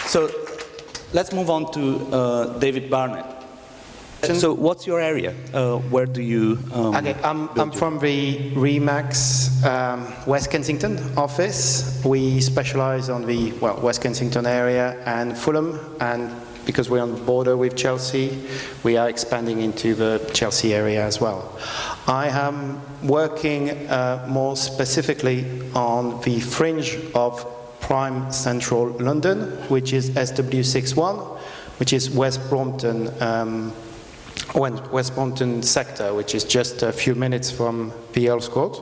So let's move on to David Barnett. So what's your area? Where do you Okay, I'm from the REMAX West Kensington office. We specialize on the West Kensington area and Fulham, and because we're on the border with Chelsea, we are expanding into the Chelsea area as well. I am working more specifically on the fringe of prime central London, which is SW61, which is West Brompton sector, which is just a few minutes from the Earl's Court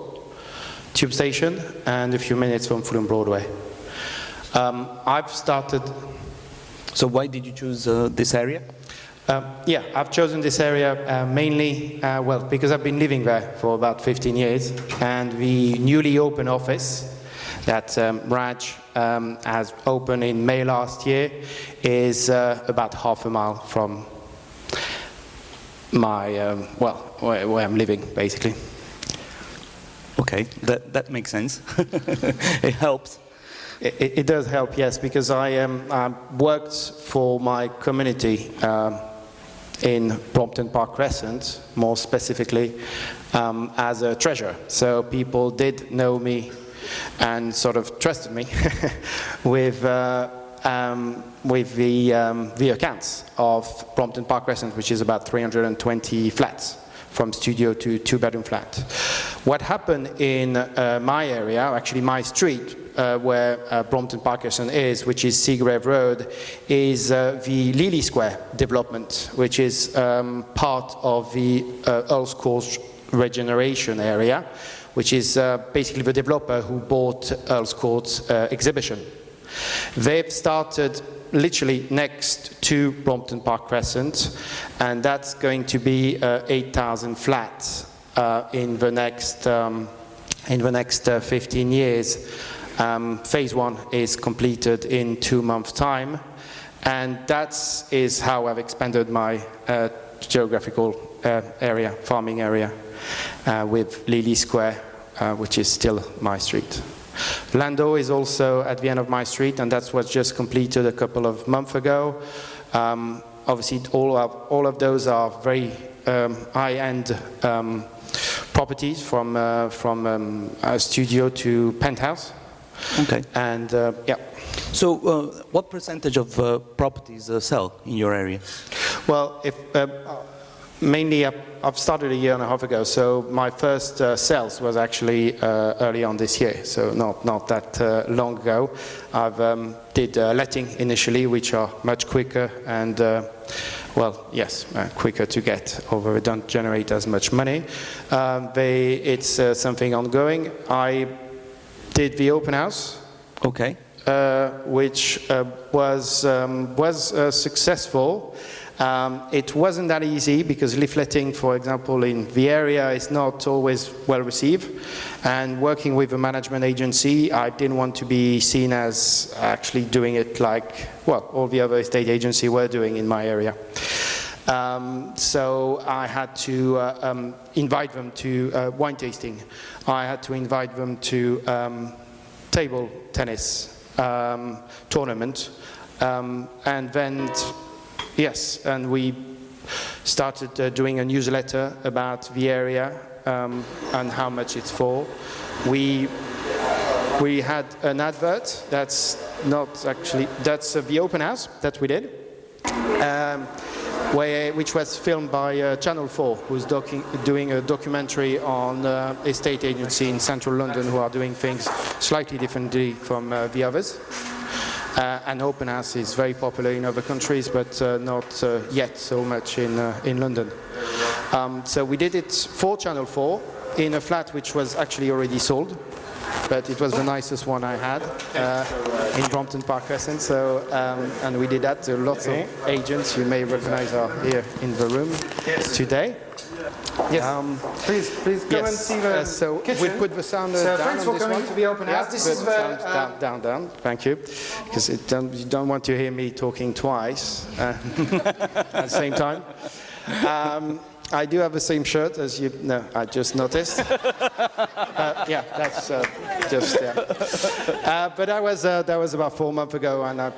tube station and a few minutes from Fulham Broadway. I've started. So why did you choose this area? Yeah, I've chosen this area mainly, because I've been living there for about 15 years, and the newly opened office that Raj has opened in May last year is about half a mile from my, where I'm living, basically. Okay, that makes sense. It helps. It does help, yes, because I worked for my community in Brompton Park Crescent, more specifically, as a treasurer. So people did know me and sort of trusted me with the accounts of Brompton Park Crescent, which is about 320 flats, from studio to two-bedroom flat. What happened in my area, actually my street, where Brompton Park Crescent is, which is Seagrave Road, is the Lily Square development, which is part of the Earl's Court regeneration area, which is basically the developer who bought Earl's Court's exhibition. They've started literally next to Brompton Park Crescent, and that's going to be 8,000 flats in the next 15 years. Phase 1 is completed in 2 months' time, and that is how I've expanded my geographical area, farming area, with Lily Square, which is still my street. Lando is also at the end of my street, and that's what just completed a couple of months ago. Obviously, all of those are very high-end properties, from a studio to penthouse. Okay. And yeah. So, what percentage of properties sell in your area? Well, mainly I've started a year and a half ago, so my first sales was actually early on this year, so not that long ago. I've did letting initially, which are much quicker and quicker to get, although they don't generate as much money. It's something ongoing. I did the open house. Okay. Which was successful. It wasn't that easy because leafleting, for example, in the area is not always well received. And working with a management agency, I didn't want to be seen as actually doing it like, all the other estate agencies were doing in my area. So I had to invite them to wine tasting. I had to invite them to table tennis tournament, and then and we started doing a newsletter about the area and how much it's for. We had an advert that's the open house that we did, which was filmed by Channel 4, who's doing a documentary on estate agency in central London who are doing things slightly differently from the others. And open house is very popular in other countries, but not yet so much in London. So we did it for Channel 4 in a flat which was actually already sold, but it was the nicest one I had in Brompton Park Crescent. So, and we did that to lots of agents you may recognize are here in the room today. Yes. Please come and see the so kitchen. We put the sound so down thanks on for this coming one. to the open house. This is the down. Thank you, because you don't want to hear me talking twice at the same time. I do have the same shirt as you. No, I just noticed. Yeah, that's just. Yeah. But that was about 4 months ago, and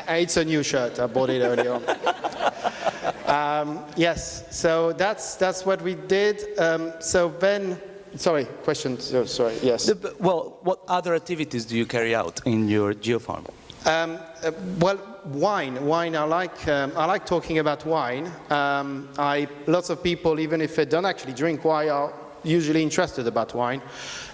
it's a new shirt. I bought it earlier on. Yes, so that's what we did. So then, sorry, question. Sorry, yes. Well, what other activities do you carry out in your geofarm? Well, wine. I like talking about wine. Lots of people, even if they don't actually drink wine, are usually interested about wine.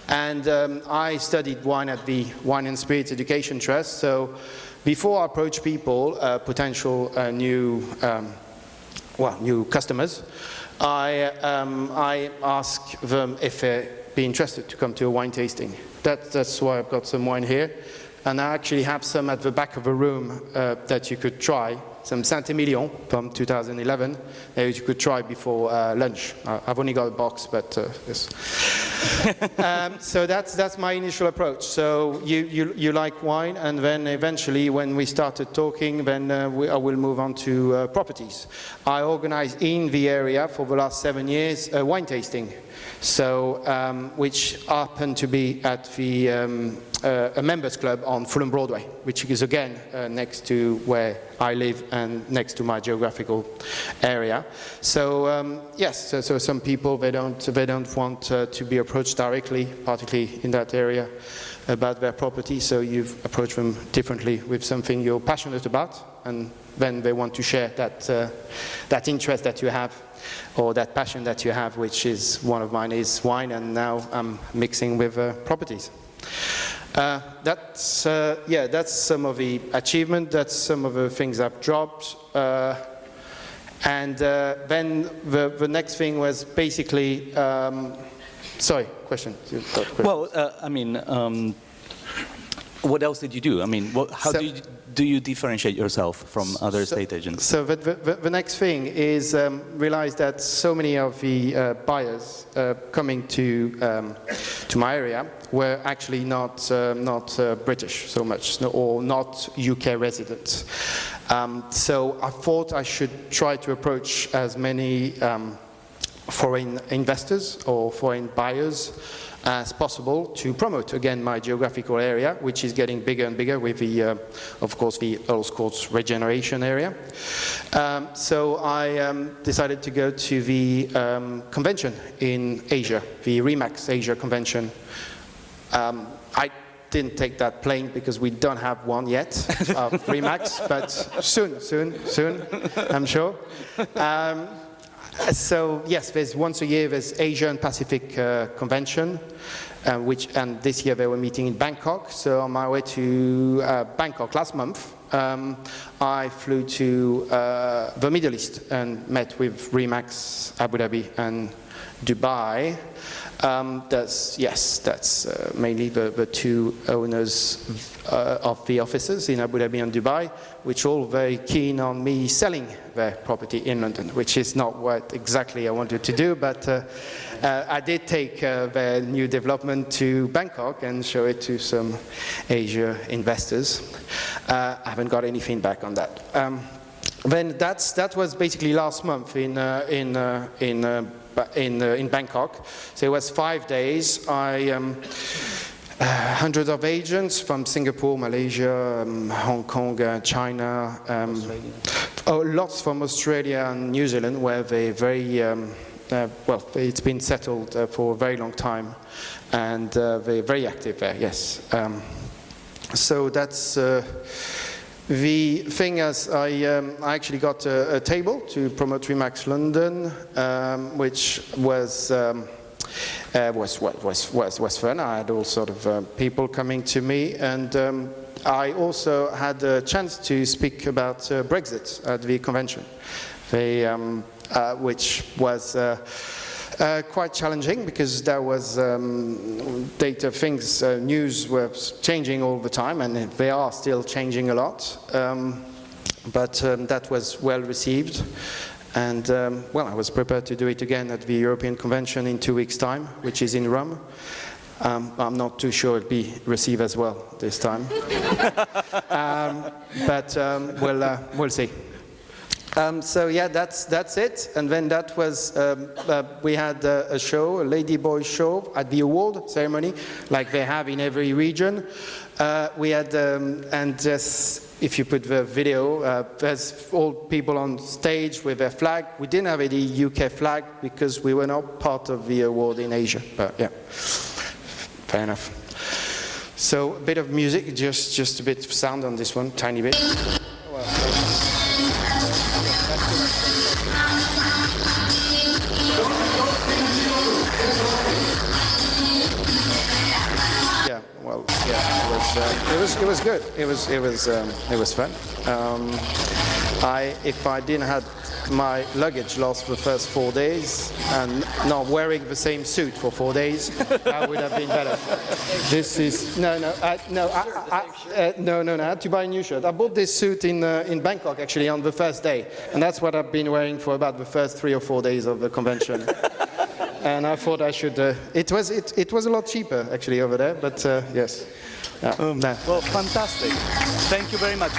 And I studied wine at the Wine and Spirits Education Trust. So before I approach people, potential new customers, I ask them if they'd be interested to come to a wine tasting. That's why I've got some wine here. And I actually have some at the back of the room that you could try, some Saint-Emilion from 2011, that you could try before lunch. I've only got a box, but yes. So that's my initial approach. So you like wine, and then eventually when we started talking, then I will move on to properties. I organized in the area for the last 7 years a wine tasting. So, which happened to be at the a members club on Fulham Broadway, which is again next to where I live and next to my geographical area. So yes, so some people they don't want to be approached directly, particularly in that area, about their property. So you've approached them differently with something you're passionate about, and then they want to share that interest that you have, or that passion that you have, which is one of mine is wine, and now I'm mixing with properties. That's some of the achievement. That's some of the things I've dropped. And then the next thing was basically, sorry, question. Well, I mean, what else did you do? I mean, how do you differentiate yourself from other estate agents? So the next thing is realize that so many of the buyers coming to my area were actually not British so much, or not UK residents. So I thought I should try to approach as many foreign investors or foreign buyers as possible to promote, again, my geographical area, which is getting bigger and bigger with the, of course, the Earl's Court's regeneration area. So I decided to go to the convention in Asia, the REMAX Asia convention. I didn't take that plane because we don't have one yet of REMAX, but soon, I'm sure. So yes, there's once a year there's Asia and Pacific Convention, and this year they were meeting in Bangkok. So on my way to Bangkok last month, I flew to the Middle East and met with REMAX Abu Dhabi and Dubai. That's mainly the two owners of the offices in Abu Dhabi and Dubai, which are all very keen on me selling their property in London, which is not what exactly I wanted to do, but I did take their new development to Bangkok and show it to some Asia investors. I haven't got any feedback on that. Then that was basically last month in Bangkok. So it was 5 days. Hundreds of agents from Singapore, Malaysia, Hong Kong, China, lots from Australia and New Zealand, where they very well, it's been settled for a very long time, and they're very active there. Yes. So that's. The thing is, I actually got a table to promote REMAX London, which was fun. I had all sort of people coming to me, and I also had a chance to speak about Brexit at the convention, which was quite challenging because there was data things, news were changing all the time, and they are still changing a lot. But that was well received, and well, I was prepared to do it again at the European Convention in 2 weeks' time, which is in Rome. I'm not too sure it'll be received as well this time, but we'll see. So yeah, that's it. And then that was, we had a show, a Ladyboy show at the award ceremony, like they have in every region. We had, and just, if you put the video, there's all people on stage with their flag. We didn't have any UK flag because we were not part of the award in Asia, but yeah, fair enough. So a bit of music, just a bit of sound on this one, tiny bit. Yeah, well, yeah, it was good. It was fun. If I didn't have my luggage lost for the first 4 days and not wearing the same suit for 4 days, that would have been better. This is no. I had to buy a new shirt. I bought this suit in Bangkok actually on the first day, and that's what I've been wearing for about the first 3 or 4 days of the convention. And I thought I should. It was a lot cheaper actually over there, but yes. Well, fantastic. Thank you very much.